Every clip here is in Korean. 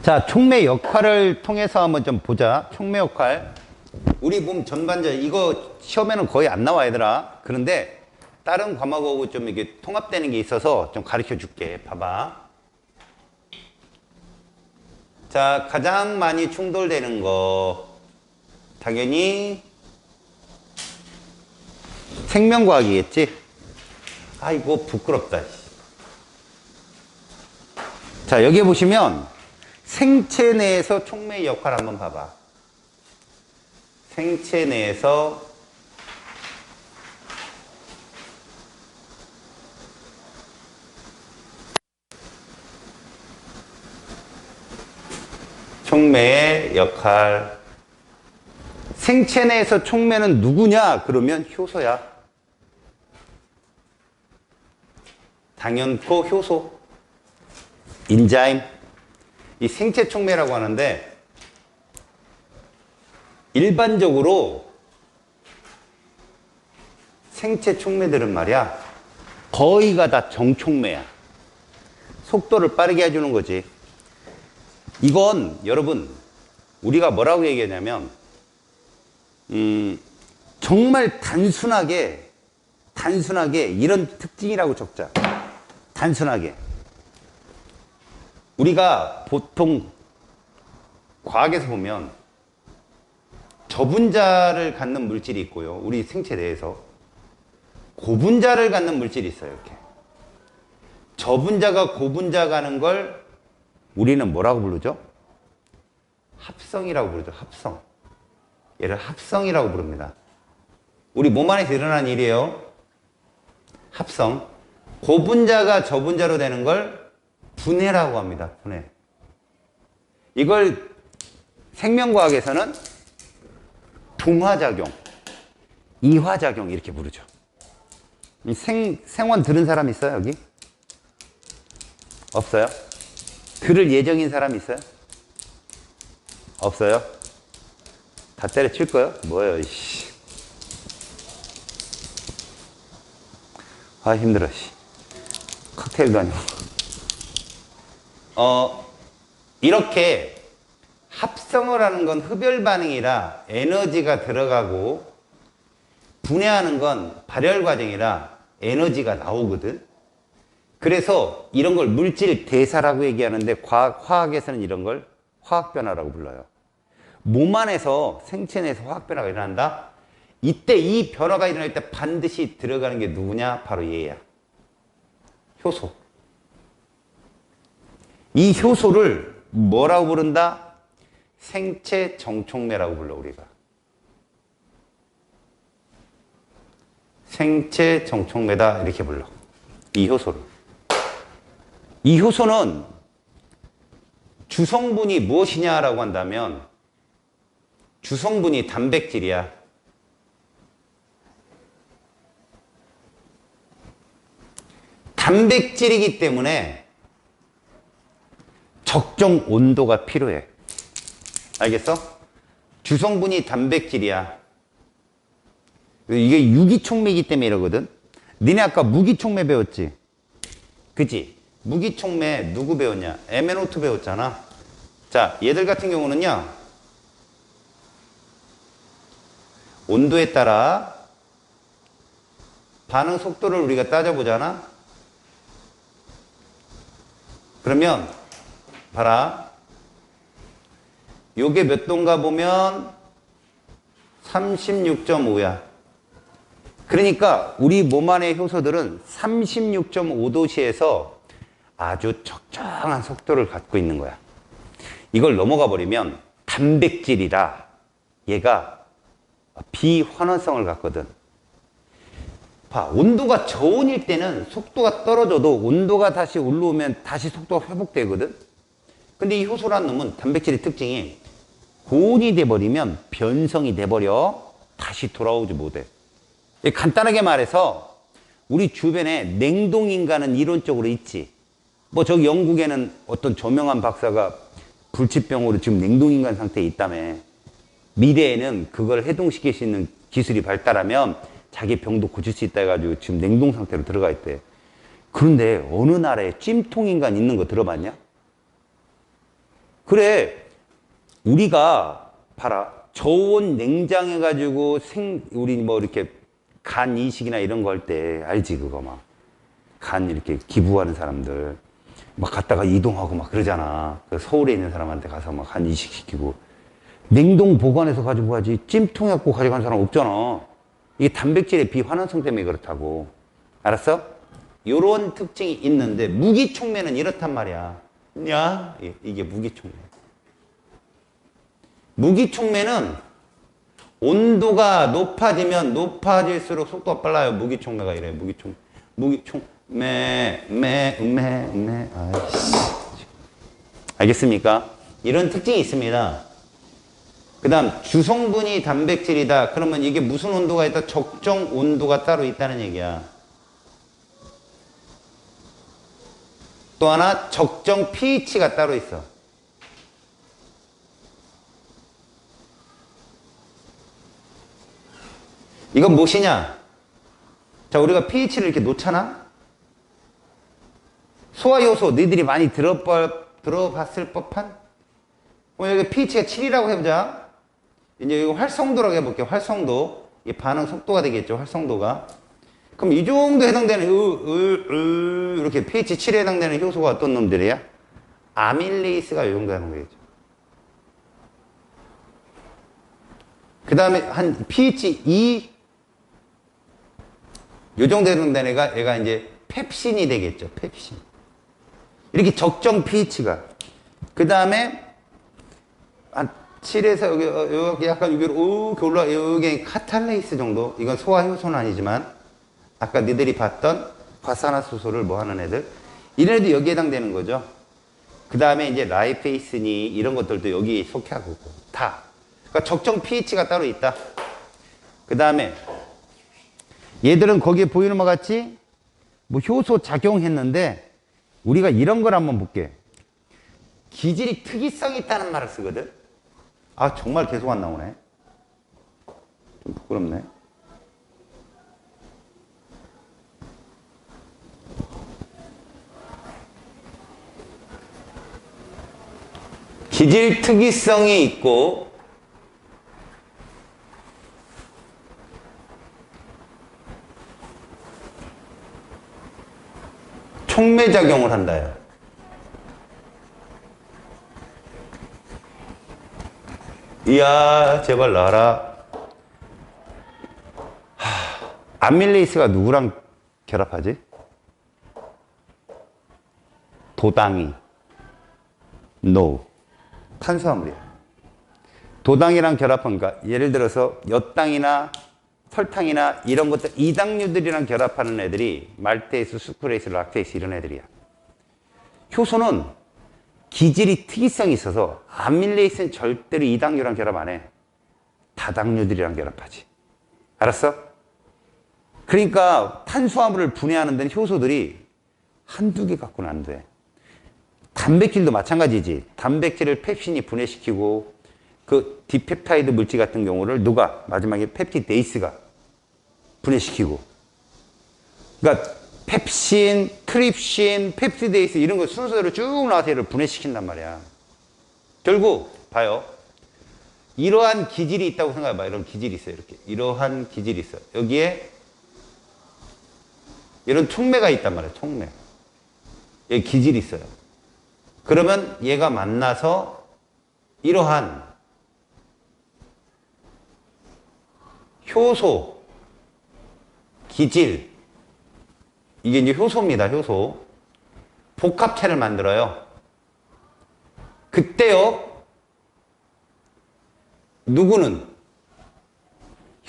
자, 촉매 역할을 통해서 한번 좀 보자. 촉매 역할. 우리 몸 전반전, 이거 시험에는 거의 안 나와, 얘들아. 그런데 다른 과목하고 좀 이게 통합되는 게 있어서 좀 가르쳐 줄게. 봐봐. 자, 가장 많이 충돌되는 거. 당연히 생명과학이겠지? 아이고, 부끄럽다. 자, 여기 보시면 생체 내에서 촉매 역할 한번 봐봐. 생체 내에서 촉매의 역할. 생체 내에서 촉매는 누구냐? 그러면 효소야. 당연코 효소. 인자임. 이 생체 촉매라고 하는데 일반적으로 생체 촉매들은 말이야 거의가 다 정촉매야. 속도를 빠르게 해주는 거지. 이건 여러분 우리가 뭐라고 얘기하냐면 정말 단순하게 이런 특징이라고 적자. 단순하게 우리가 보통 과학에서 보면 저분자를 갖는 물질이 있고요. 우리 생체 내에서 고분자를 갖는 물질이 있어요. 이렇게 저분자가 고분자 가는 걸 우리는 뭐라고 부르죠? 합성이라고 부르죠. 합성. 얘를 합성이라고 부릅니다. 우리 몸 안에서 일어나는 일이에요. 합성. 고분자가 저분자로 되는 걸 분해라고 합니다. 분해. 이걸 생명과학에서는 동화작용, 이화작용 이렇게 부르죠. 생원 들은 사람 있어요, 여기? 없어요? 들을 예정인 사람 있어요? 없어요? 다 때려칠 거예요? 뭐예요, 이씨. 아, 힘들어, 씨. 칵테일도 아니고. 이렇게 합성을 하는 건 흡열 반응이라 에너지가 들어가고 분해하는 건 발열 과정이라 에너지가 나오거든. 그래서 이런 걸 물질 대사라고 얘기하는데 화학에서는 이런 걸 화학 변화라고 불러요. 몸 안에서 생체 내에서 화학 변화가 일어난다. 이때 이 변화가 일어날 때 반드시 들어가는 게 누구냐? 바로 얘야. 효소. 이 효소를 뭐라고 부른다? 생체 정촉매라고 불러, 우리가. 생체 정촉매다, 이렇게 불러. 이 효소를. 이 효소는 주성분이 무엇이냐라고 한다면 주성분이 단백질이야. 단백질이기 때문에 적정 온도가 필요해. 알겠어? 주성분이 단백질이야. 이게 유기촉매이기 때문에 이러거든. 니네 아까 무기촉매 배웠지? 그치? 무기촉매 누구 배웠냐? MnO2 배웠잖아. 자, 얘들 같은 경우는요, 온도에 따라 반응 속도를 우리가 따져보잖아. 그러면 봐라. 요게 몇 도인가 보면 36.5야. 그러니까 우리 몸 안의 효소들은 36.5도씨에서 아주 적정한 속도를 갖고 있는 거야. 이걸 넘어가 버리면 단백질이라 얘가 비환원성을 갖거든. 봐, 온도가 저온일 때는 속도가 떨어져도 온도가 다시 올라오면 다시 속도가 회복되거든. 근데 이 효소라는 놈은 단백질의 특징이 고온이 돼버리면 변성이 돼버려 다시 돌아오지 못해. 간단하게 말해서 우리 주변에 냉동인간은 이론적으로 있지. 뭐 저기 영국에는 어떤 저명한 박사가 불치병으로 지금 냉동인간 상태에 있다며. 미래에는 그걸 해동시킬 수 있는 기술이 발달하면 자기 병도 고칠 수 있다 해가지고 지금 냉동 상태로 들어가 있대. 그런데 어느 나라에 찜통인간 있는 거 들어봤냐? 그래, 우리가 봐라. 저온 냉장해가지고 우리 뭐 이렇게 간 이식이나 이런 거 할 때 알지 그거 막 간 이렇게 기부하는 사람들 막 갔다가 이동하고 막 그러잖아. 그 서울에 있는 사람한테 가서 막 간 이식 시키고 냉동 보관해서 가지고 가지 찜통에 갖고 가져간 사람 없잖아. 이게 단백질의 비환원성 때문에 그렇다고. 알았어? 요런 특징이 있는데 무기촉매는 이렇단 말이야. 야, 이게 무기촉매. 무기촉매는 온도가 높아지면 높아질수록 속도가 빨라요. 무기촉매가 이래요. 무기촉매, 아이씨. 알겠습니까? 이런 특징이 있습니다. 그 다음 주성분이 단백질이다. 그러면 이게 무슨 온도가 있다? 적정 온도가 따로 있다는 얘기야. 또 하나 적정 pH가 따로 있어. 이건 무엇이냐? 자, 우리가 pH를 이렇게 놓잖아? 소화효소, 너희들이 많이 들어봤을 법한? 여기 pH가 7이라고 해보자. 이제 이거 활성도라고 해볼게요. 활성도. 이 반응 속도가 되겠죠. 활성도가. 그럼 이 정도 해당되는, 이렇게 pH 7에 해당되는 효소가 어떤 놈들이야? 아밀레이스가 이 정도 하는 거겠죠. 그 다음에 한 pH 2, 요 정도 해당되는 얘가 이제 펩신이 되겠죠. 펩신. 이렇게 적정 pH가. 그 다음에 한 7에서 여기 약간 여기로 이렇게 올라 여기 카탈레이스 정도. 이건 소화 효소는 아니지만 아까 니들이 봤던 과산화수소를 뭐 하는 애들. 이런 애도 여기에 해당되는 거죠. 그 다음에 이제 라이페이스니 이런 것들도 여기 속하고 다. 그러니까 적정 pH가 따로 있다. 그 다음에 얘들은 거기에 보이는 것 같이 뭐 효소 작용했는데 우리가 이런 걸 한번 볼게. 기질이 특이성이 있다는 말을 쓰거든. 아, 정말 계속 안 나오네. 좀 부끄럽네. 기질 특이성이 있고 촉매작용을 한다요. 이야, 제발 나와라. 아밀레이스가 누구랑 결합하지? 도당이. No. 탄수화물이야. 도당이랑 결합한, 그러니까 예를 들어서 엿당이나 설탕이나 이런 것들, 이당류들이랑 결합하는 애들이 말테이스, 수크레이스, 락테이스 이런 애들이야. 효소는 기질이 특이성이 있어서 아밀레이스는 절대로 이당류랑 결합 안 해. 다당류들이랑 결합하지. 알았어? 그러니까 탄수화물을 분해하는 데는 효소들이 한두 개 갖고는 안 돼. 단백질도 마찬가지지. 단백질을 펩신이 분해시키고 그 디펩타이드 물질 같은 경우를 누가 마지막에 펩티데이스가 분해시키고. 그러니까 펩신, 트립신, 펩티데이스 이런 거 순서대로 쭉 나와서 얘를 분해시킨단 말이야. 결국 봐요. 이러한 기질이 있다고 생각해봐. 이런 기질이 있어요. 이렇게 이러한 기질이 있어. 여기에 이런 촉매가 있단 말이야. 촉매. 여기 기질이 있어요. 그러면 얘가 만나서 이러한 효소, 기질, 이게 이제 효소입니다. 효소. 복합체를 만들어요. 그때요, 누구는,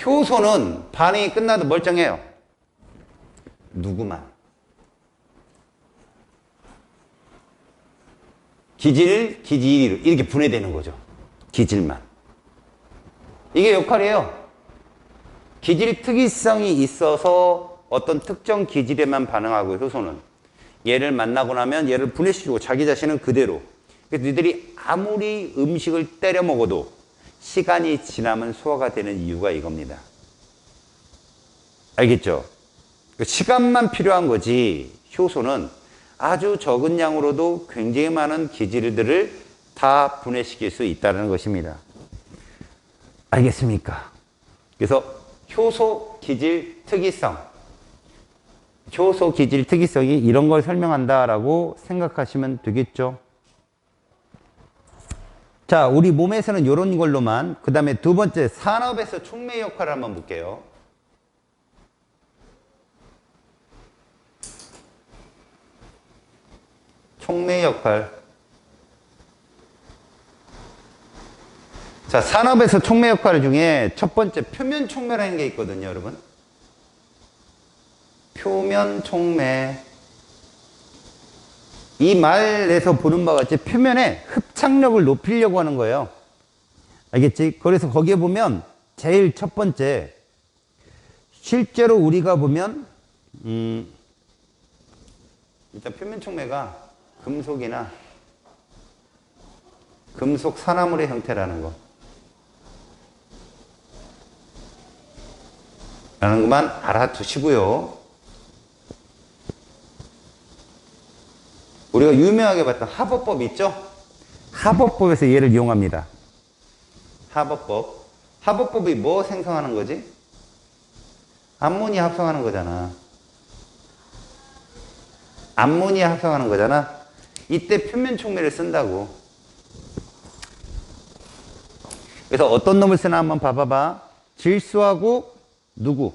효소는 반응이 끝나도 멀쩡해요. 누구만. 기질이 이렇게 분해되는 거죠. 기질만. 이게 역할이에요. 기질 특이성이 있어서 어떤 특정 기질에만 반응하고 효소는 얘를 만나고 나면 얘를 분해시키고 자기 자신은 그대로. 그래서 너희들이 아무리 음식을 때려 먹어도 시간이 지나면 소화가 되는 이유가 이겁니다. 알겠죠? 시간만 필요한 거지 효소는 아주 적은 양으로도 굉장히 많은 기질들을 다 분해시킬 수 있다는 것입니다. 알겠습니까? 그래서 효소 기질 특이성, 효소 기질 특이성이 이런 걸 설명한다라고 생각하시면 되겠죠. 자, 우리 몸에서는 이런 걸로만, 그 다음에 두 번째, 산업에서 촉매 역할을 한번 볼게요. 촉매 역할. 자, 산업에서 촉매 역할 중에 첫 번째, 표면 촉매라는 게 있거든요, 여러분. 표면 촉매. 이 말에서 보는 바와 같이 표면에 흡착력을 높이려고 하는 거예요. 알겠지? 그래서 거기에 보면 제일 첫 번째, 실제로 우리가 보면 일단 표면 촉매가 금속이나 금속 산화물의 형태라는 거. 라는 것만 알아두시고요. 우리가 유명하게 봤던 하버법 있죠? 하버법에서 얘를 이용합니다. 하버법. 하버법이 뭐 생성하는 거지? 암모니아 합성하는 거잖아. 암모니아 합성하는 거잖아. 이때 표면 촉매를 쓴다고. 그래서 어떤 놈을 쓰나 한번 봐봐봐. 질소하고 누구?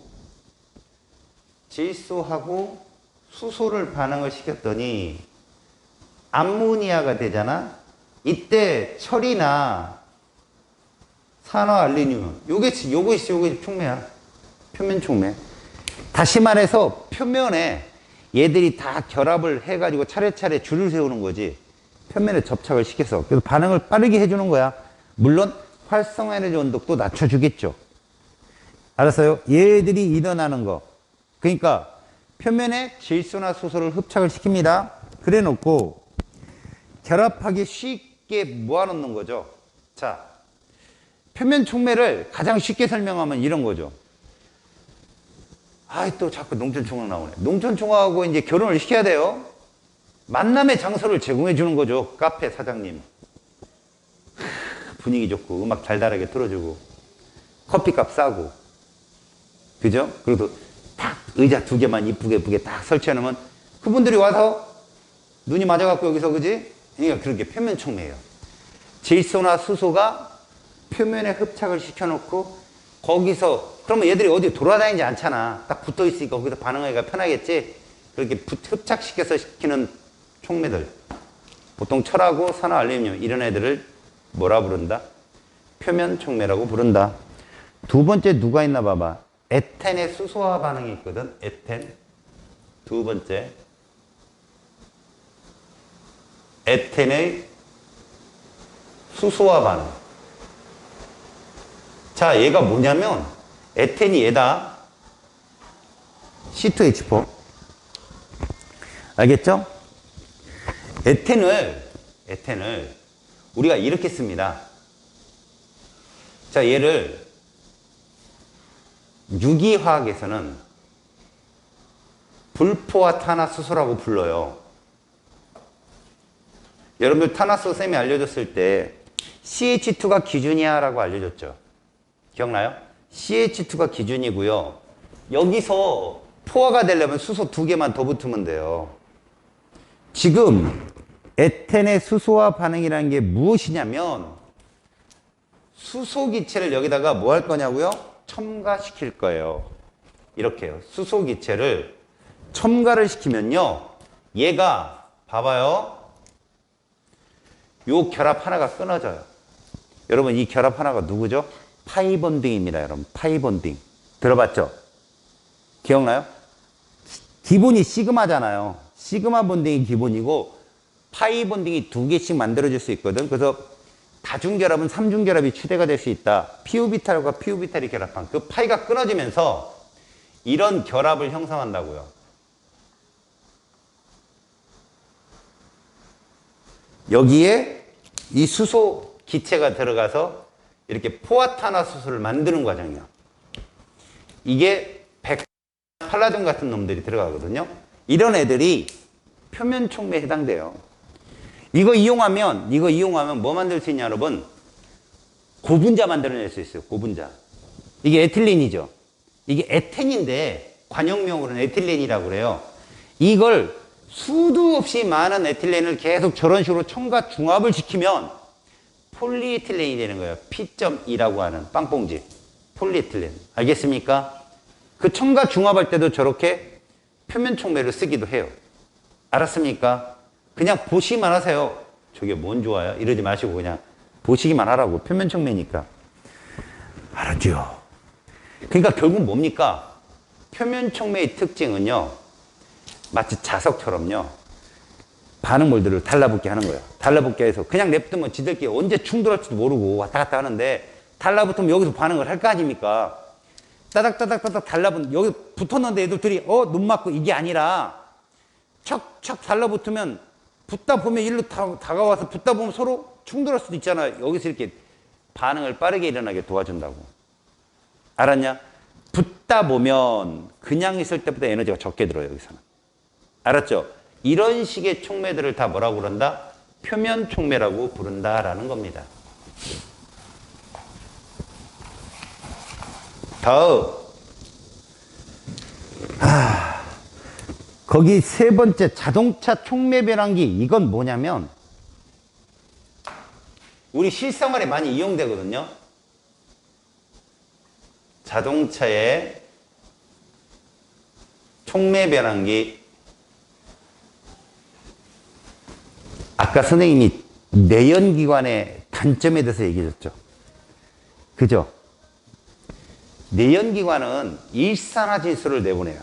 질소하고 수소를 반응을 시켰더니 암모니아가 되잖아. 이때 철이나 산화알루미늄, 요게 촉매야. 표면 촉매. 다시 말해서 표면에 얘들이 다 결합을 해가지고 차례차례 줄을 세우는 거지. 표면에 접착을 시켜서. 그래서 반응을 빠르게 해주는 거야. 물론 활성화 에너지 온도도 낮춰주겠죠. 알았어요? 얘들이 일어나는 거. 그러니까 표면에 질소나 수소를 흡착을 시킵니다. 그래 놓고 결합하기 쉽게 모아놓는 거죠. 자, 표면 촉매를 가장 쉽게 설명하면 이런 거죠. 아이, 또 자꾸 농촌총각 나오네. 농촌총각하고 이제 결혼을 시켜야 돼요. 만남의 장소를 제공해 주는 거죠. 카페 사장님. 분위기 좋고, 음악 달달하게 틀어주고, 커피값 싸고. 그죠? 그리고 딱 의자 두 개만 이쁘게 딱 설치해 놓으면 그분들이 와서 눈이 맞아갖고 여기서, 그지? 그러니까 그렇게 표면 촉매예요. 질소나 수소가 표면에 흡착을 시켜놓고 거기서, 그러면 얘들이 어디 돌아다니지 않잖아. 딱 붙어 있으니까 거기서 반응하기가 편하겠지? 그렇게 흡착시켜서 시키는 촉매들. 보통 철하고 산화알루미늄 이런 애들을 뭐라 부른다? 표면 촉매라고 부른다. 두 번째 누가 있나 봐봐. 에텐의 수소화 반응이 있거든. 에텐. 두 번째. 에텐의 수소화 반응. 자, 얘가 뭐냐면 에텐이 얘다. C2H4. 알겠죠? 에텐을 우리가 이렇게 씁니다. 자, 얘를 유기화학에서는 불포화 탄화수소라고 불러요. 여러분들 탄화수소 쌤이 알려줬을 때 CH2가 기준이야 라고 알려줬죠. 기억나요? CH2가 기준이고요. 여기서 포화가 되려면 수소 두 개만 더 붙으면 돼요. 지금 에텐의 수소화 반응이라는 게 무엇이냐면 수소 기체를 여기다가 뭐 할 거냐고요? 첨가시킬 거예요. 이렇게요. 수소 기체를 첨가를 시키면요. 얘가 봐봐요. 요 결합 하나가 끊어져요. 여러분 이 결합 하나가 누구죠? 파이본딩입니다. 여러분 파이본딩. 들어봤죠? 기억나요? 기본이 시그마잖아요. 시그마 본딩이 기본이고 파이본딩이 두 개씩 만들어질 수 있거든. 그래서 다중결합은 삼중결합이 추대가 될 수 있다. 피오비탈과 피오비탈이 결합한 그 파이가 끊어지면서 이런 결합을 형성한다고요. 여기에 이 수소 기체가 들어가서 이렇게 포화탄화수소를 만드는 과정이야. 이게 팔라듐 같은 놈들이 들어가거든요. 이런 애들이 표면 촉매에 해당돼요. 이거 이용하면 뭐 만들 수 있냐, 여러분? 고분자 만들어낼 수 있어요, 고분자. 이게 에틸렌이죠. 이게 에텐인데, 관용명으로는 에틸렌이라고 그래요. 이걸 수도 없이 많은 에틸렌을 계속 저런 식으로 첨가 중합을 시키면 폴리에틸렌이 되는 거예요. P.2라고 하는 빵봉지. 폴리에틸렌. 알겠습니까? 그 첨가 중합할 때도 저렇게 표면 촉매를 쓰기도 해요. 알았습니까? 그냥 보시기만 하세요. 저게 뭔 좋아요? 이러지 마시고 그냥 보시기만 하라고. 표면 촉매니까. 알았죠? 그러니까 결국 뭡니까? 표면 촉매의 특징은요, 마치 자석처럼요, 반응 몰드를 달라붙게 하는 거예요. 달라붙게 해서 그냥 냅두면 지들끼리 언제 충돌할지도 모르고 왔다 갔다 하는데, 달라붙으면 여기서 반응을 할 거 아닙니까? 따닥따닥따닥 달라붙는, 여기 붙었는데 애들이 눈 맞고, 이게 아니라 척척 달라붙으면 붙다 보면 일로 다가와서 붙다 보면 서로 충돌할 수도 있잖아요. 여기서 이렇게 반응을 빠르게 일어나게 도와준다고. 알았냐? 붙다 보면 그냥 있을 때보다 에너지가 적게 들어요, 여기서는. 알았죠? 이런 식의 촉매들을 다 뭐라고 그런다? 표면 촉매라고 부른다라는 겁니다. 다음. 거기 세 번째 자동차 촉매 변환기. 이건 뭐냐면 우리 실생활에 많이 이용되거든요. 자동차의 촉매 변환기. 아까 선생님이 내연기관의 단점에 대해서 얘기해 줬죠. 그죠? 내연기관은 일산화질소를 내보내요.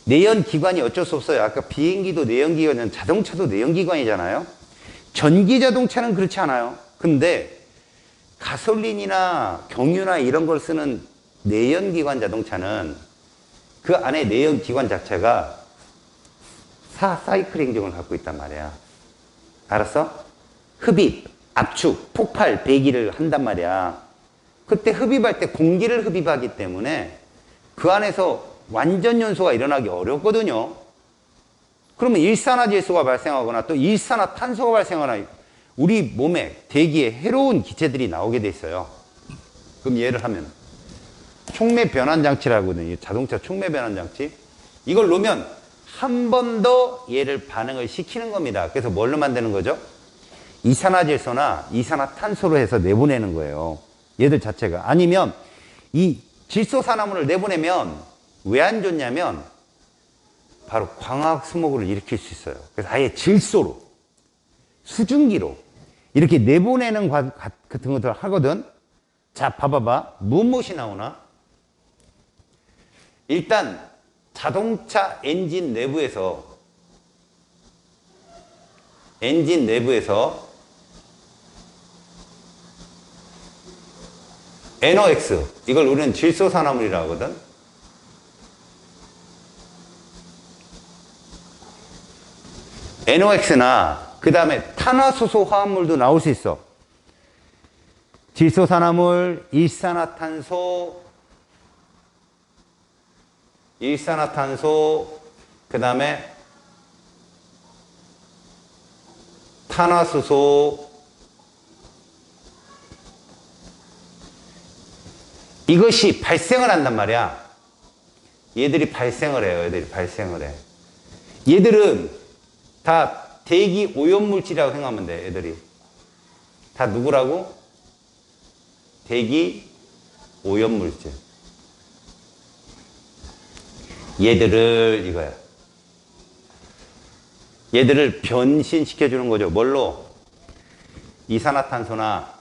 내연기관이 어쩔 수 없어요. 아까 비행기도 내연기관이면 자동차도 내연기관이잖아요. 전기자동차는 그렇지 않아요. 근데 가솔린이나 경유나 이런 걸 쓰는 내연기관 자동차는 그 안에 내연기관 자체가 사이클 행정을 갖고 있단 말이야. 알았어? 흡입, 압축, 폭발, 배기를 한단 말이야. 그때 흡입할 때 공기를 흡입하기 때문에 그 안에서 완전 연소가 일어나기 어렵거든요. 그러면 일산화질소가 발생하거나 또 일산화탄소가 발생하거나 우리 몸에 대기에 해로운 기체들이 나오게 돼 있어요. 그럼 예를 하면 촉매 변환 장치라고 하거든요. 자동차 촉매 변환 장치. 이걸 놓으면 한 번 더 얘를 반응을 시키는 겁니다. 그래서 뭘로 만드는 거죠? 이산화질소나 이산화탄소로 해서 내보내는 거예요. 얘들 자체가. 아니면 이 질소산화물을 내보내면 왜 안 좋냐면 바로 광학 스모그를 일으킬 수 있어요. 그래서 아예 질소로, 수증기로 이렇게 내보내는 같은 것들 하거든. 자, 봐봐봐. 무엇이 나오나? 일단 자동차 엔진 내부에서 NOx, 이걸 우리는 질소산화물이라고 하거든. NOx나 그 다음에 탄화수소 화합물도 나올 수 있어. 질소산화물, 일산화탄소, 그 다음에 탄화수소. 이것이 발생을 한단 말이야. 얘들이 발생을 해요. 얘들은 다 대기 오염물질이라고 생각하면 돼. 얘들이 다 누구라고? 대기 오염물질. 얘들을 변신시켜 주는 거죠. 뭘로? 이산화탄소나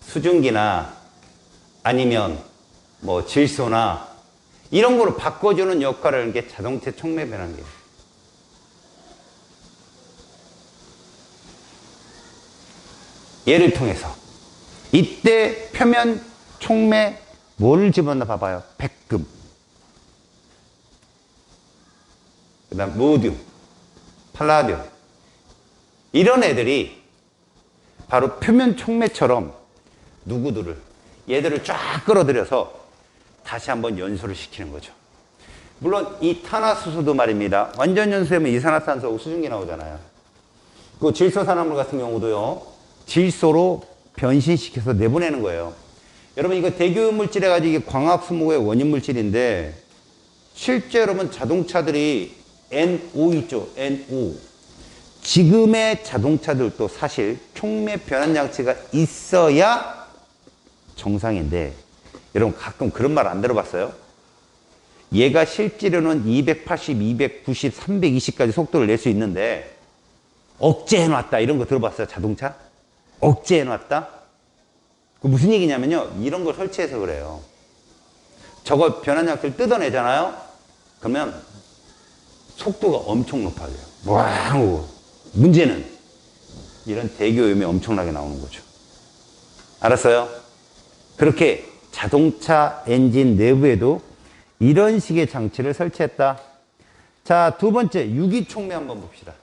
수증기나 아니면 뭐 질소나 이런 거로 바꿔주는 역할을 하는 게 자동차 촉매 변환기예요. 얘를 통해서 이때 표면 촉매 뭐를 집어넣나 봐봐요. 백금, 그 다음 모듐, 팔라듐, 이런 애들이 바로 표면 촉매처럼 얘들을 쫙 끌어들여서 다시 한번 연소를 시키는 거죠. 물론 이 탄화수소도 말입니다. 완전 연소하면 이산화탄소하고 수증기 나오잖아요. 그 질소산화물 같은 경우도요. 질소로 변신시켜서 내보내는 거예요. 여러분 이거 대기오염물질 해가지고 이게 광합수목의 원인 물질인데 실제 여러분 자동차들이 NO 있죠. NO. 지금의 자동차들도 사실 촉매 변환 장치가 있어야 정상인데 여러분 가끔 그런 말 안 들어봤어요? 얘가 실제로는 280, 290, 320까지 속도를 낼 수 있는데 억제해놨다 이런 거 들어봤어요? 자동차? 억제해놨다? 그 무슨 얘기냐면요. 이런 걸 설치해서 그래요. 저거 변환장치를 뜯어내잖아요. 그러면 속도가 엄청 높아져요. 와우. 문제는 이런 대기오염이 엄청나게 나오는 거죠. 알았어요? 그렇게 자동차 엔진 내부에도 이런 식의 장치를 설치했다. 자, 두 번째 유기촉매 한번 봅시다.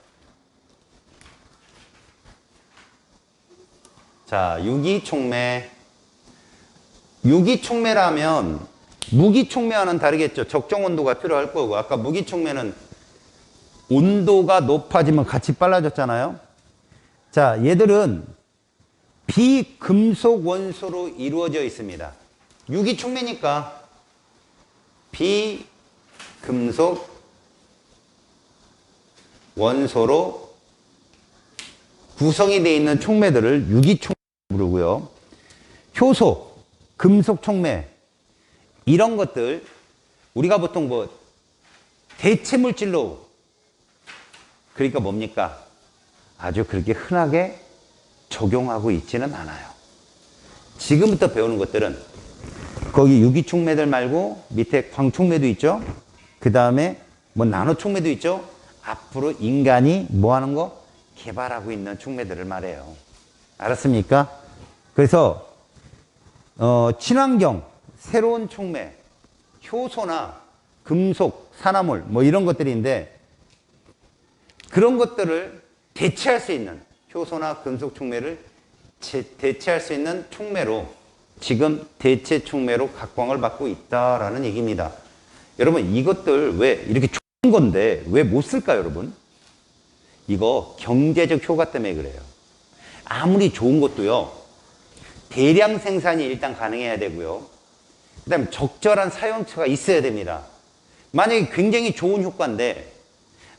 자, 유기촉매. 유기촉매라면 무기촉매와는 다르겠죠. 적정 온도가 필요할 거고 아까 무기촉매는 온도가 높아지면 같이 빨라졌잖아요. 자, 얘들은 비금속 원소로 이루어져 있습니다. 유기촉매니까 비금속 원소로 구성이 되어 있는 촉매들을 유기촉매라고 부르고요. 효소, 금속 촉매 이런 것들 우리가 보통 뭐 대체 물질로 그러니까 뭡니까? 아주 그렇게 흔하게 적용하고 있지는 않아요. 지금부터 배우는 것들은 거기 유기촉매들 말고 밑에 광촉매도 있죠. 그 다음에 뭐 나노촉매도 있죠. 앞으로 인간이 뭐 하는 거? 개발하고 있는 촉매들을 말해요. 알았습니까? 그래서 친환경 새로운 촉매 효소나 금속 산화물 뭐 이런 것들인데 그런 것들을 대체할 수 있는 효소나 금속 촉매를 대체할 수 있는 촉매로 지금 대체 촉매로 각광을 받고 있다라는 얘기입니다. 여러분 이것들 왜 이렇게 좋은 건데 왜 못 쓸까요, 여러분? 이거 경제적 효과 때문에 그래요. 아무리 좋은 것도요. 대량 생산이 일단 가능해야 되고요. 그 다음에 적절한 사용처가 있어야 됩니다. 만약에 굉장히 좋은 효과인데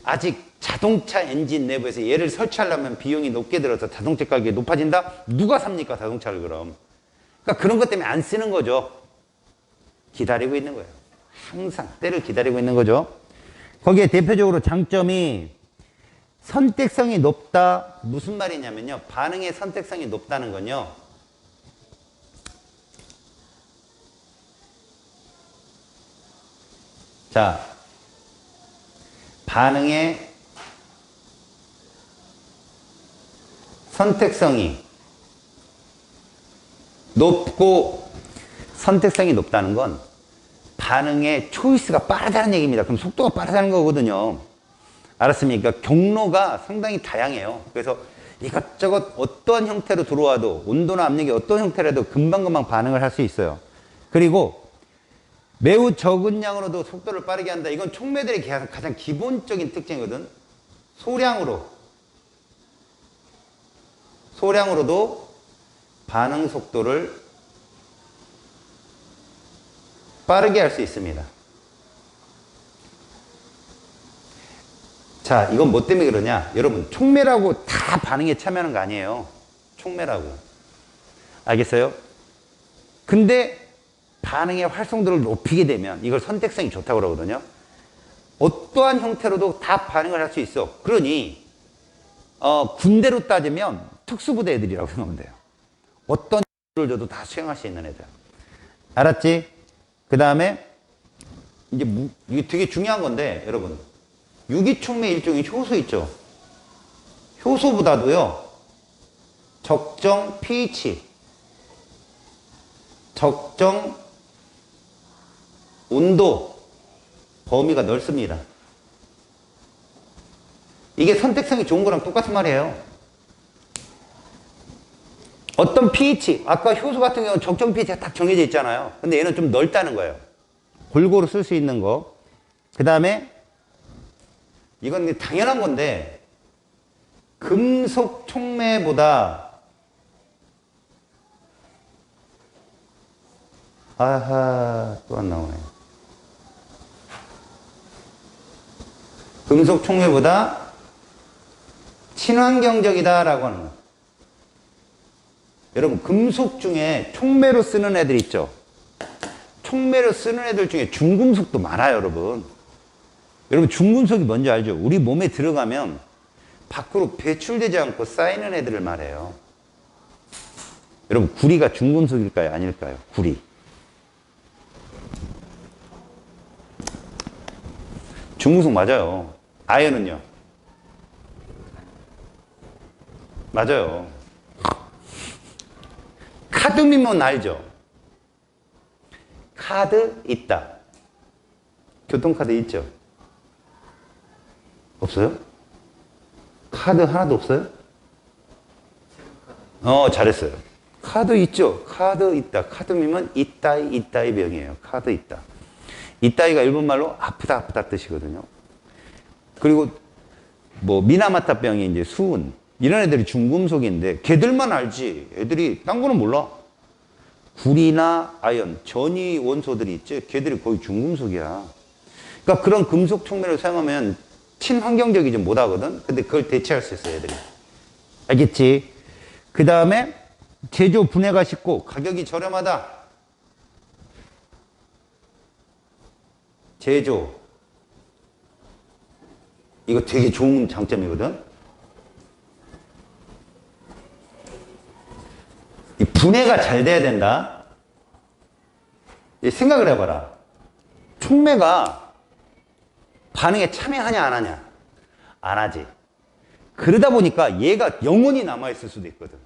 아직 자동차 엔진 내부에서 얘를 설치하려면 비용이 높게 들어서 자동차 가격이 높아진다? 누가 삽니까 자동차를 그럼? 그러니까 그런 것 때문에 안 쓰는 거죠. 기다리고 있는 거예요. 항상 때를 기다리고 있는 거죠. 거기에 대표적으로 장점이 선택성이 높다. 무슨 말이냐면요. 반응의 선택성이 높다는 건요. 자, 반응의 선택성이 높고 선택성이 높다는 건 반응의 초이스가 빠르다는 얘기입니다. 그럼 속도가 빠르다는 거거든요. 알았습니까? 경로가 상당히 다양해요. 그래서 이것저것 어떤 형태로 들어와도 온도나 압력이 어떤 형태라도 금방금방 반응을 할 수 있어요. 그리고 매우 적은 양으로도 속도를 빠르게 한다. 이건 촉매들의 가장 기본적인 특징이거든. 소량으로도 반응 속도를 빠르게 할 수 있습니다. 자, 이건 뭐 때문에 그러냐? 여러분, 촉매라고 다 반응에 참여하는 거 아니에요. 촉매라고. 알겠어요? 근데 반응의 활성도를 높이게 되면 이걸 선택성이 좋다고 그러거든요. 어떠한 형태로도 다 반응을 할 수 있어. 그러니 군대로 따지면 특수부대 애들이라고 생각하면 돼요. 어떤 를 줘도 다 수행할 수 있는 애들. 알았지? 그 다음에 이제 이게 되게 중요한 건데 여러분 유기촉매 일종의 효소 있죠. 효소보다도요 적정 pH, 적정 온도 범위가 넓습니다. 이게 선택성이 좋은 거랑 똑같은 말이에요. 어떤 pH, 아까 효소 같은 경우는 적정 pH가 딱 정해져 있잖아요. 근데 얘는 좀 넓다는 거예요. 골고루 쓸 수 있는 거. 그 다음에 이건 당연한 건데 금속 촉매보다 아하 또 안 나오네. 금속 촉매보다 친환경적이다 라고 하는 거예요. 여러분 금속 중에 촉매로 쓰는 애들 있죠. 촉매로 쓰는 애들 중에 중금속도 많아요. 여러분 중금속이 뭔지 알죠? 우리 몸에 들어가면 밖으로 배출되지 않고 쌓이는 애들을 말해요. 여러분 구리가 중금속일까요? 아닐까요? 구리. 중금속 맞아요. 아연은요? 맞아요. 카드뮴은 알죠? 카드 있다. 교통카드 있죠? 없어요? 카드 하나도 없어요? 잘했어요. 카드 있죠? 카드 있다. 카드뮴은 있다의 병이에요. 카드 있다. 있다이가 일본말로 아프다 뜻이거든요. 그리고 뭐 미나마타병이 이제 수은 이런 애들이 중금속인데 걔들만 알지. 애들이 딴 거는 몰라. 구리나 아연, 전이 원소들이 있지. 걔들이 거의 중금속이야. 그러니까 그런 금속 촉매를 사용하면 친환경적이지 못하거든. 근데 그걸 대체할 수 있어 애들이. 알겠지? 그 다음에 제조 분해가 쉽고 가격이 저렴하다. 제조 이거 되게 좋은 장점이거든. 이 분해가 잘 돼야 된다. 생각을 해봐라. 촉매가 반응에 참여하냐 안 하냐? 안 하지. 그러다 보니까 얘가 영원히 남아있을 수도 있거든.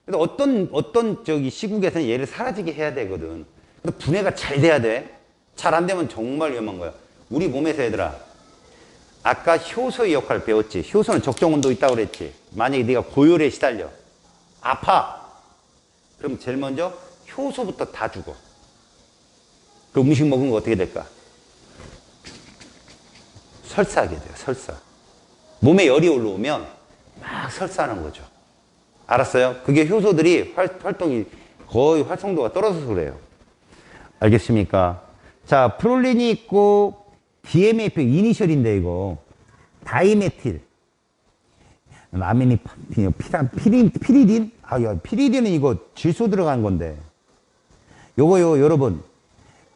근데 어떤 시국에서는 얘를 사라지게 해야 되거든. 근데 분해가 잘 돼야 돼. 잘 안 되면 정말 위험한 거야. 우리 몸에서 얘들아, 아까 효소의 역할을 배웠지. 효소는 적정 온도 있다고 그랬지. 만약에 네가 고열에 시달려. 아파. 그럼 제일 먼저 효소부터 다 죽어. 그 음식 먹은 거 어떻게 될까? 설사하게 돼요. 설사. 몸에 열이 올라오면 막 설사하는 거죠. 알았어요? 그게 효소들이 활동이 거의 활성도가 떨어져서 그래요. 알겠습니까? 자, 프롤린이 있고 DMAP 이니셜인데 이거 다이메틸 피리딘? 피리딘은 이거 질소 들어간 건데 요거요 여러분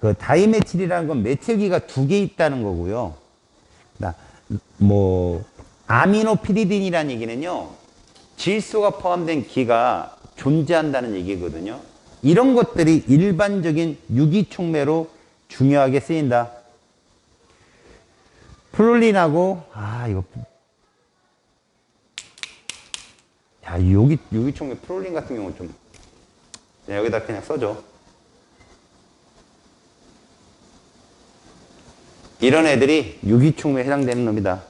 그 다이메틸이라는 건 메틸기가 2개 있다는 거고요. 뭐 아미노피리딘이라는 얘기는요 질소가 포함된 기가 존재한다는 얘기거든요. 이런 것들이 일반적인 유기촉매로 중요하게 쓰인다. 프롤린하고 이거 유기촉매 프롤린 같은 경우는 좀 여기다 그냥 써줘. 이런 애들이 유기촉매에 해당되는 놈이다.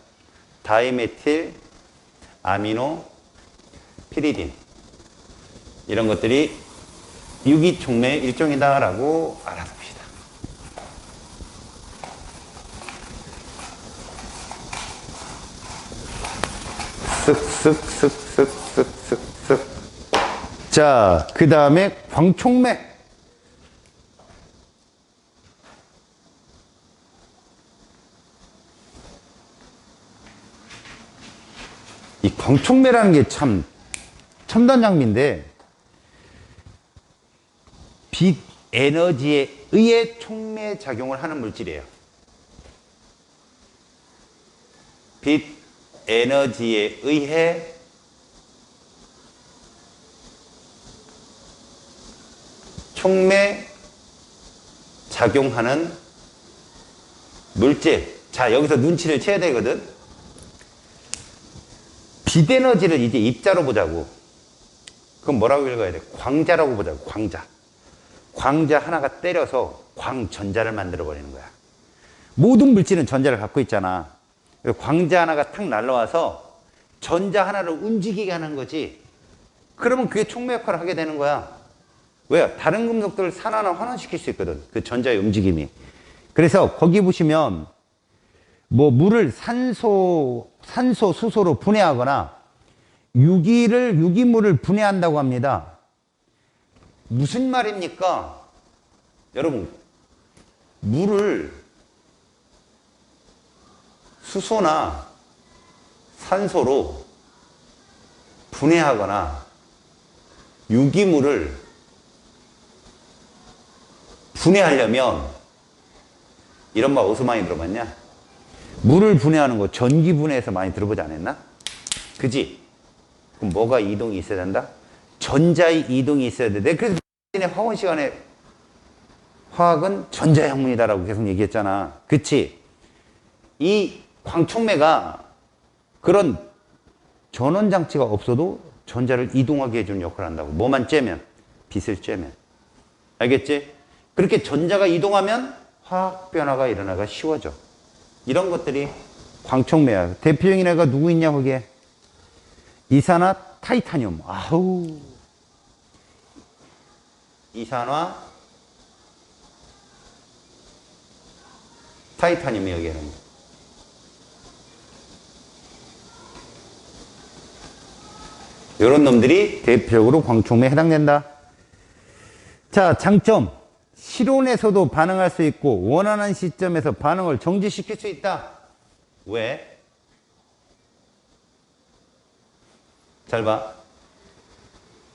다이메틸, 아미노, 피리딘 이런 것들이 유기촉매의 일종이다라고 알아둡시다. 쓱쓱쓱쓱쓱쓱쓱. 자, 그 다음에 광촉매. 이 광촉매라는 게 참 첨단 장비인데 빛 에너지에 의해 촉매 작용을 하는 물질이에요. 빛 에너지에 의해 촉매 작용하는 물질. 자, 여기서 눈치를 채야 되거든. 빛 에너지를 이제 입자로 보자고. 그럼 뭐라고 읽어야 돼? 광자라고 보자고. 광자. 광자 하나가 때려서 광전자를 만들어 버리는 거야. 모든 물질은 전자를 갖고 있잖아. 광자 하나가 탁 날라와서 전자 하나를 움직이게 하는 거지. 그러면 그게 촉매 역할을 하게 되는 거야. 왜요? 다른 금속들을 산화나 환원시킬 수 있거든. 그 전자의 움직임이. 그래서 거기 보시면 뭐 물을 산소, 수소로 분해하거나 유기물을 분해한다고 합니다. 무슨 말입니까? 여러분, 물을 수소나 산소로 분해하거나 유기물을 분해하려면 이런 말 어디서 많이 들어봤냐? 물을 분해하는 거 전기 분해에서 많이 들어보지 않았나? 그지? 그럼 뭐가 이동이 있어야 된다? 전자의 이동이 있어야 돼. 그래서 화원 시간에 화학은 전자학문이다라고 계속 얘기했잖아. 그치? 이 광촉매가 그런 전원장치가 없어도 전자를 이동하게 해주는 역할을 한다고. 뭐만 쬐면? 빛을 쬐면. 알겠지? 그렇게 전자가 이동하면 화학 변화가 일어나기가 쉬워져. 이런 것들이 광촉매야. 대표적인 애가 누구 있냐, 거기에? 이산화 타이타늄. 아우. 이산화 타이타늄이 여기에는. 이런 놈들이 대표적으로 광촉매에 해당된다. 자, 장점. 실온에서도 반응할 수 있고 원하는 시점에서 반응을 정지시킬 수 있다. 왜? 잘 봐.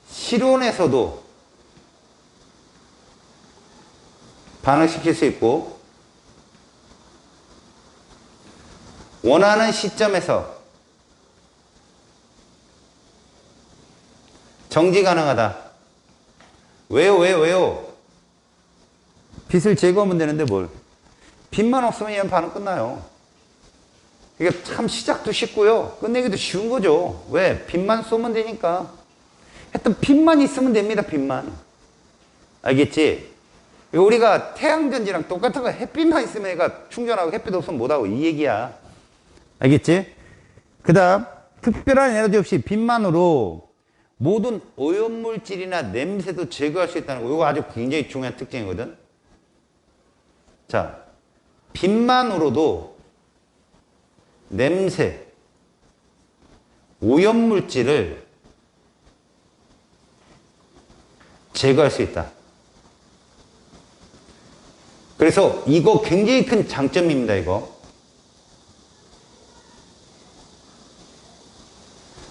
실온에서도 반응시킬 수 있고 원하는 시점에서 정지 가능하다. 왜요? 빛을 제거하면 되는데 뭘. 빛만 없으면 얘는 반응 끝나요. 이게 참 시작도 쉽고요. 끝내기도 쉬운 거죠. 왜? 빛만 쏘면 되니까. 하여튼 빛만 있으면 됩니다. 빛만. 알겠지? 우리가 태양전지랑 똑같은 거 햇빛만 있으면 얘가 충전하고 햇빛 없으면 못하고 이 얘기야. 알겠지? 그 다음 특별한 에너지 없이 빛만으로 모든 오염물질이나 냄새도 제거할 수 있다는 거. 이거 아주 굉장히 중요한 특징이거든. 자, 빛만으로도 냄새, 오염물질을 제거할 수 있다. 그래서 이거 굉장히 큰 장점입니다, 이거.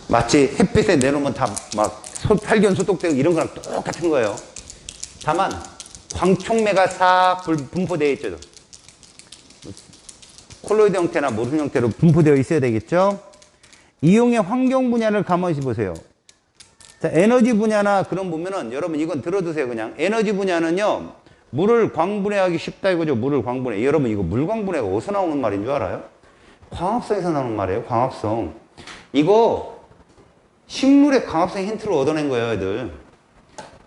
마치 햇빛에 내놓으면 다 막 살균 소독되고 이런 거랑 똑같은 거예요. 다만 광촉매가 싹 분포되어 있죠. 콜로이드 형태나 모순 형태로 분포되어 있어야 되겠죠. 이용의 환경 분야를 가만히 보세요. 자, 에너지 분야나 그런 보면은 여러분 이건 들어두세요. 그냥 에너지 분야는요, 물을 광분해하기 쉽다 이거죠. 물을 광분해. 여러분 이거 물 광분해가 어디서 나오는 말인 줄 알아요? 광합성에서 나오는 말이에요. 광합성. 이거 식물의 광합성 힌트를 얻어낸 거예요, 애들.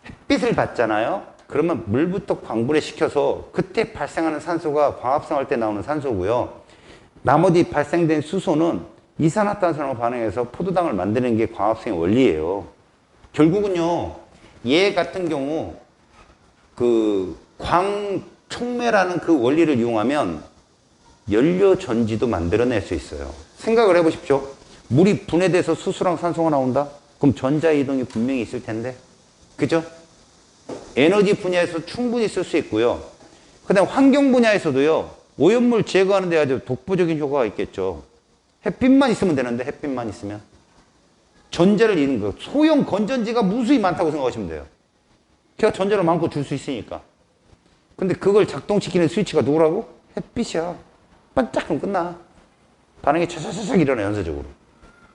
햇빛을 받잖아요. 그러면 물부터 광분해 시켜서 그때 발생하는 산소가 광합성할 때 나오는 산소고요. 나머지 발생된 수소는 이산화탄소랑 반응해서 포도당을 만드는 게 광합성의 원리예요. 결국은요, 얘 같은 경우 그 광촉매라는 그 원리를 이용하면 연료 전지도 만들어낼 수 있어요. 생각을 해보십시오. 물이 분해돼서 수소랑 산소가 나온다? 그럼 전자 이동이 분명히 있을 텐데. 그죠? 에너지 분야에서 충분히 쓸 수 있고요. 그 다음 환경 분야에서도요, 오염물 제거하는 데 아주 독보적인 효과가 있겠죠. 햇빛만 있으면 되는데, 햇빛만 있으면. 전자를 잃는 거. 소형 건전지가 무수히 많다고 생각하시면 돼요. 걔가 전자를 많고 줄 수 있으니까. 근데 그걸 작동시키는 스위치가 누구라고? 햇빛이야. 반짝하면 끝나. 반응이 차차차차 일어나, 연쇄적으로.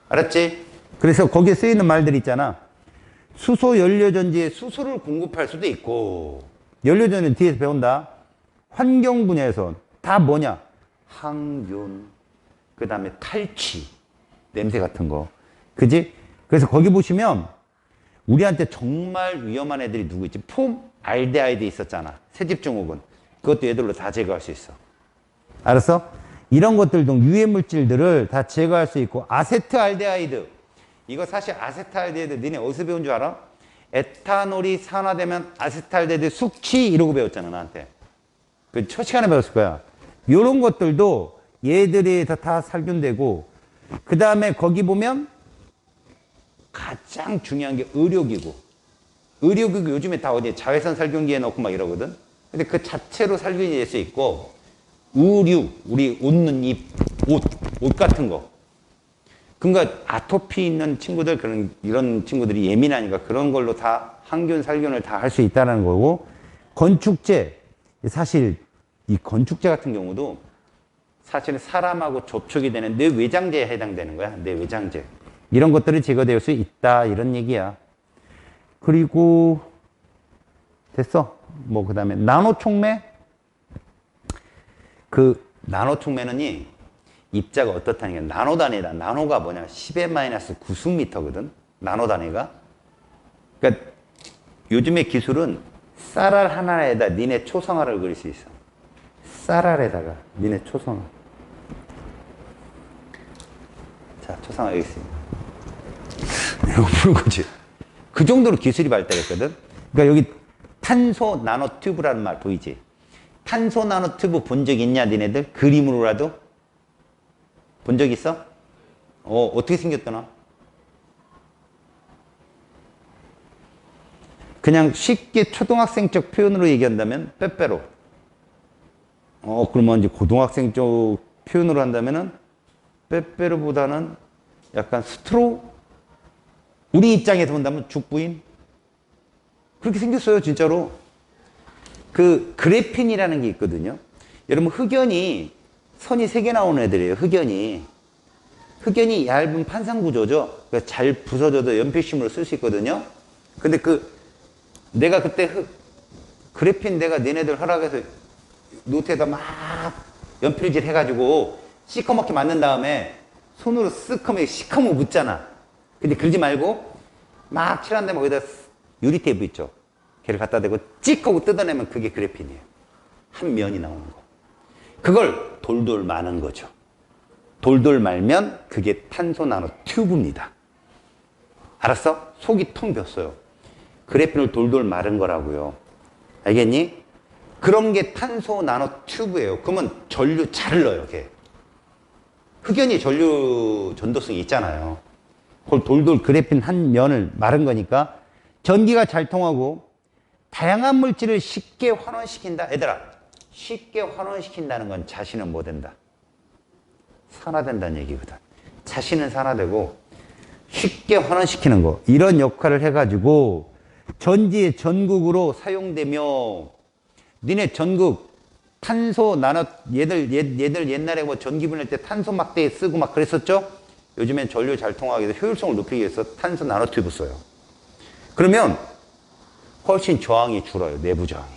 알았지? 그래서 거기에 쓰이는 말들 있잖아. 수소 연료전지에 수소를 공급할 수도 있고, 연료전지는 뒤에서 배운다. 환경 분야에서 다 뭐냐? 항균, 그 다음에 탈취, 냄새 같은 거. 그지? 그래서 거기 보시면 우리한테 정말 위험한 애들이 누구 있지? 폼알데하이드 있었잖아. 새집중후군. 그것도 얘들로 다 제거할 수 있어. 알았어? 이런 것들 등 유해 물질들을 다 제거할 수 있고, 아세트알데하이드. 이거 사실 아세트알데하이드 니네 어디서 배운 줄 알아? 에탄올이 산화되면 아세트알데하이드 숙취 이러고 배웠잖아, 나한테. 그 첫 시간에 배웠을 거야. 이런 것들도 얘들이 다 살균되고, 그 다음에 거기 보면 가장 중요한 게 의료기구. 의료기구 요즘에 다 어디 자외선 살균기에 넣고 막 이러거든. 근데 그 자체로 살균이 될 수 있고, 의류, 우리 웃는 입, 옷 같은 거. 그러니까 아토피 있는 친구들, 이런 친구들이 예민하니까 그런 걸로 다 항균, 살균을 다 할 수 있다는 거고, 건축제. 사실 이 건축제 같은 경우도 사실은 사람하고 접촉이 되는 뇌외장제에 해당되는 거야. 뇌외장제. 이런 것들이 제거될 수 있다. 이런 얘기야. 그리고 됐어. 뭐 그 다음에 나노촉매. 그 나노촉매는 입자가 어떻다는 게 나노 단위다. 나노가 뭐냐? 10의 마이너스 9승미터거든. 나노 단위가. 그러니까 요즘의 기술은 쌀알 하나에다 니네 초성화를 그릴 수 있어. 쌀알에다가 니네 초성화. 자, 초성화 여기 있습니다. 이거 푸는 거지. 그 정도로 기술이 발달했거든. 그러니까 여기 탄소 나노 튜브라는 말 보이지? 탄소 나노 튜브 본 적 있냐, 니네들? 그림으로라도? 본 적 있어? 어떻게 생겼더나? 그냥 쉽게 초등학생적 표현으로 얘기한다면 빼빼로. 그러면 이제 고등학생적 표현으로 한다면은 빼빼로보다는 약간 스트로? 우리 입장에서 본다면 죽부인? 그렇게 생겼어요, 진짜로. 그 그래핀이라는 게 있거든요. 여러분, 흑연이 선이 3개 나오는 애들이에요. 흑연이 얇은 판상 구조죠. 그러니까 잘 부서져도 연필심으로 쓸 수 있거든요. 근데 내가 그때 그래핀 내가 니네들 허락해서 노트에다 막 연필질 해가지고 시커멓게 만든 다음에 손으로 쓱 하면 시커멓게 묻잖아. 근데 그러지 말고 막 칠한 다음에 거기다 유리 테이프 있죠. 걔를 갖다 대고 찍 하고 뜯어내면 그게 그래핀이에요. 한 면이 나오는 거. 그걸 돌돌 마는 거죠. 돌돌 말면 그게 탄소 나노 튜브입니다. 알았어? 속이 텅 비었어요. 그래핀을 돌돌 마른 거라고요. 알겠니? 그런 게 탄소 나노 튜브예요. 그러면 전류 잘 흘러요, 걔. 흑연이 전류 전도성이 있잖아요. 그걸 돌돌 그래핀 한 면을 마른 거니까 전기가 잘 통하고 다양한 물질을 쉽게 환원시킨다. 얘들아, 쉽게 환원시킨다는 건 자신은 뭐 된다? 산화된다는 얘기거든. 자신은 산화되고 쉽게 환원시키는 거. 이런 역할을 해가지고 전지의 전극으로 사용되며 니네 전극 탄소 나노 얘들 옛날에 뭐 전기 분할 때 탄소 막대에 쓰고 막 그랬었죠? 요즘엔 전류 잘 통하기 위해서 효율성을 높이기 위해서 탄소 나노 튜브 써요. 그러면 훨씬 저항이 줄어요. 내부 저항이.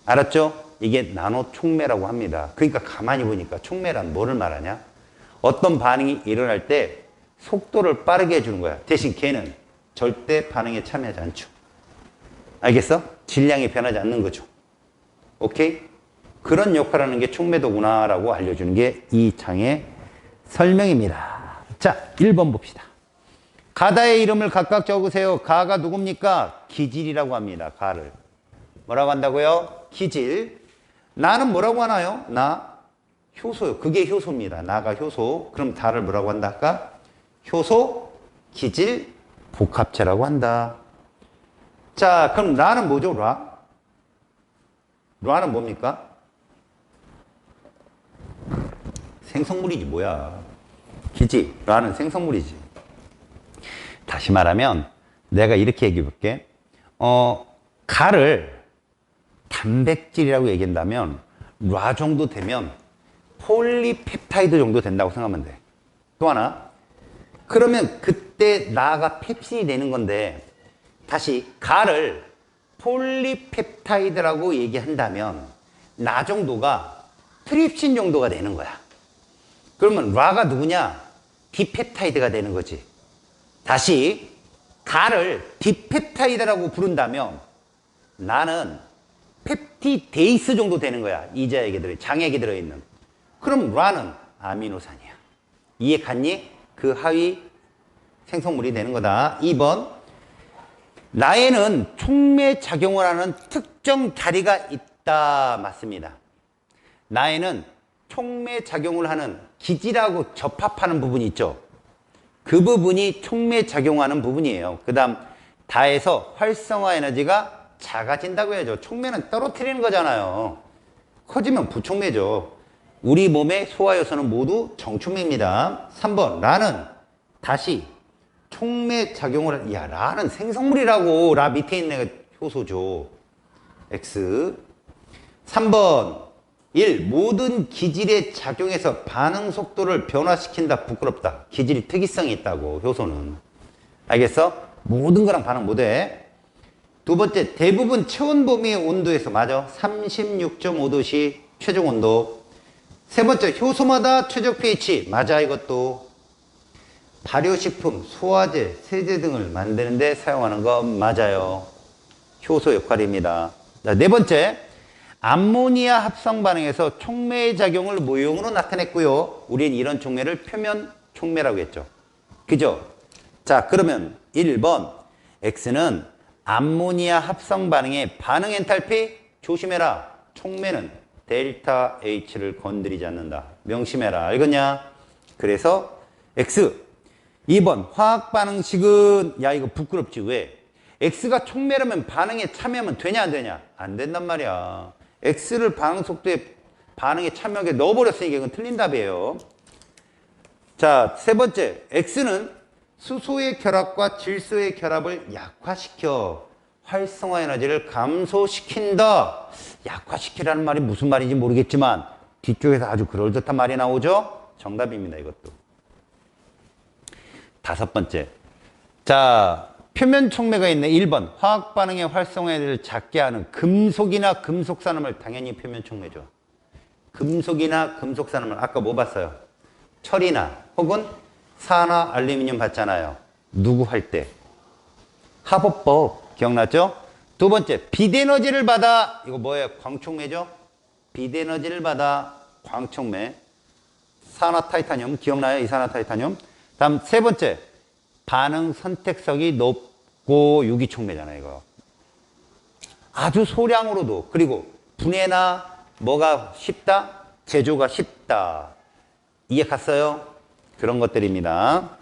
알았죠? 이게 나노 촉매라고 합니다. 그러니까 가만히 보니까 촉매란 뭐를 말하냐? 어떤 반응이 일어날 때 속도를 빠르게 해주는 거야. 대신 걔는 절대 반응에 참여하지 않죠. 알겠어? 질량이 변하지 않는 거죠. 오케이? 그런 역할을 하는 게 촉매도구나라고 알려주는 게 이 장의 설명입니다. 자, 1번 봅시다. 가다의 이름을 각각 적으세요. 가가 누굽니까? 기질이라고 합니다. 가를. 뭐라고 한다고요? 기질. 나는 뭐라고 하나요? 나? 효소요. 그게 효소입니다. 나가 효소. 그럼 다를 뭐라고 한다 할까? 효소, 기질, 복합체라고 한다. 자, 그럼 라는 뭐죠? 라? 라는 뭡니까? 생성물이지 뭐야. 기지. 라는 생성물이지. 다시 말하면 내가 이렇게 얘기해 볼게. 가를 단백질이라고 얘기한다면 라 정도 되면 폴리펩타이드 정도 된다고 생각하면 돼. 또 하나. 그러면 그때 라가 펩신이 되는 건데 다시 가를 폴리펩타이드라고 얘기한다면 라 정도가 트립신 정도가 되는 거야. 그러면 라가 누구냐? 디펩타이드가 되는 거지. 다시 가를 디펩타이드라고 부른다면 나는 펩티데이스 정도 되는 거야. 이자에게 장액이 들어있는. 그럼 라는 아미노산이야. 이해 갔니? 그 하위 생성물이 되는 거다. 2번. 라에는 촉매 작용을 하는 특정 다리가 있다. 맞습니다. 라에는 촉매 작용을 하는 기질하고 접합하는 부분이 있죠. 그 부분이 촉매 작용하는 부분이에요. 그 다음 다해서 활성화 에너지가 작아진다고 해야죠. 촉매는 떨어뜨리는 거잖아요. 커지면 부촉매죠. 우리 몸의 소화효소는 모두 정촉매입니다. 3번 라는 다시 촉매 작용을 야 라는 생성물이라고. 라 밑에 있는 효소죠. X. 3번 1. 모든 기질에 작용해서 반응 속도를 변화시킨다. 부끄럽다. 기질이 특이성이 있다고. 효소는. 알겠어? 모든 거랑 반응 못해. 두 번째, 대부분 체온 범위의 온도에서 맞아. 36.5도씨 최종 온도. 세 번째, 효소마다 최적 pH. 맞아, 이것도. 발효식품, 소화제, 세제 등을 만드는데 사용하는 거 맞아요. 효소 역할입니다. 자, 네 번째, 암모니아 합성 반응에서 촉매의 작용을 모형으로 나타냈고요. 우린 이런 촉매를 표면 촉매라고 했죠. 그죠? 자, 그러면 1번 X는 암모니아 합성 반응의 반응 엔탈피 조심해라. 촉매는 델타 H를 건드리지 않는다. 명심해라. 알겠냐? 그래서 X. 2번 화학 반응식은 야 이거 부끄럽지. 왜? X가 촉매라면 반응에 참여하면 되냐 안 되냐? 안 된단 말이야. X를 반응 속도에 반응에 참여하게 넣어버렸으니까 이건 틀린 답이에요. 자, 세 번째. X는 수소의 결합과 질소의 결합을 약화시켜 활성화 에너지를 감소시킨다. 약화시키라는 말이 무슨 말인지 모르겠지만 뒤쪽에서 아주 그럴듯한 말이 나오죠. 정답입니다. 이것도. 다섯 번째. 자, 표면 촉매가 있네. 1번 화학 반응의 활성화 에너지를 작게 하는 금속이나 금속산화물. 당연히 표면 촉매죠. 금속이나 금속산화물. 아까 뭐 봤어요? 철이나 혹은 산화 알루미늄 봤잖아요. 누구 할 때? 하법법 기억났죠? 두 번째, 빛에너지를 받아. 이거 뭐예요? 광촉매죠? 빛에너지를 받아. 광촉매. 산화 타이타늄 기억나요? 이산화 타이타늄. 다음 세 번째, 반응 선택성이 높고 유기촉매잖아요. 이거 아주 소량으로도. 그리고 분해나 뭐가 쉽다? 제조가 쉽다. 이해 갔어요? 그런 것들입니다.